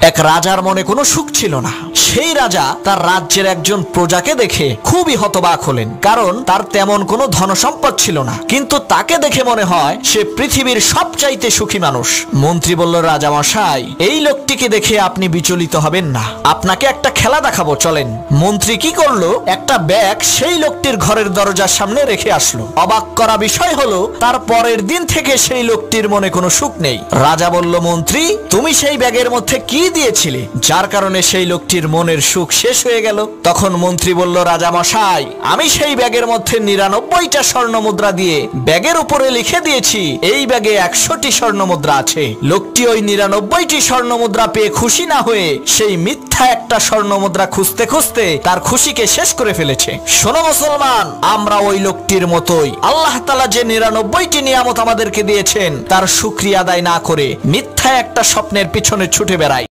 এক রাজার মনে কোনো সুখ ছিল না। সেই রাজা তার রাজ্যের একজন প্রজাকে দেখে খুবই হতবাক হলেন, কারণ তার তেমন কোনো ধনসম্পদ ছিল না, কিন্তু তাকে দেখে মনে হয় সে পৃথিবীর সবচাইতে সুখী মানুষ। মন্ত্রী বলল, রাজা মশাই, এই লোকটিকে দেখে আপনি বিচলিত হবেন না, আপনাকে একটা খেলা দেখাবো, চলেন। মন্ত্রী কি করলো, একটা ব্যাগ সেই লোকটির ঘরের দরজার সামনে রেখে আসলো। অবাক করা বিষয় হলো, তার পরের দিন থেকে সেই লোকটির মনে কোনো সুখ নেই। রাজা বলল, মন্ত্রী, তুমি সেই ব্যাগের মধ্যে কি দিয়েছিলে যার কারণে সেই লোকটির মনের সুখ শেষ হয়ে গেল? তখন মন্ত্রী বলল, রাজা মশাই, আমি সেই ব্যাগের মধ্যে 99টা স্বর্ণ মুদ্রা দিয়ে ব্যাগের উপরে লিখে দিয়েছি এই ব্যাগে 100টি স্বর্ণ মুদ্রা আছে। লোকটি ওই 99টি স্বর্ণ মুদ্রা পেয়ে খুশি না হয়ে সেই মিথ্যা একটা স্বর্ণ মুদ্রা খুঁজতে খুঁজতে তার খুশিকে শেষ করে ফেলেছে। শোনো মুসলমান, আমরা ওই লোকটির মতোই আল্লাহ তাআলা যে 99টি নিয়ামত আমাদেরকে দিয়েছেন তার শুকরিয়া আদায় না করে মিথ্যা একটা স্বপ্নের পিছনে ছুটে বেড়াই।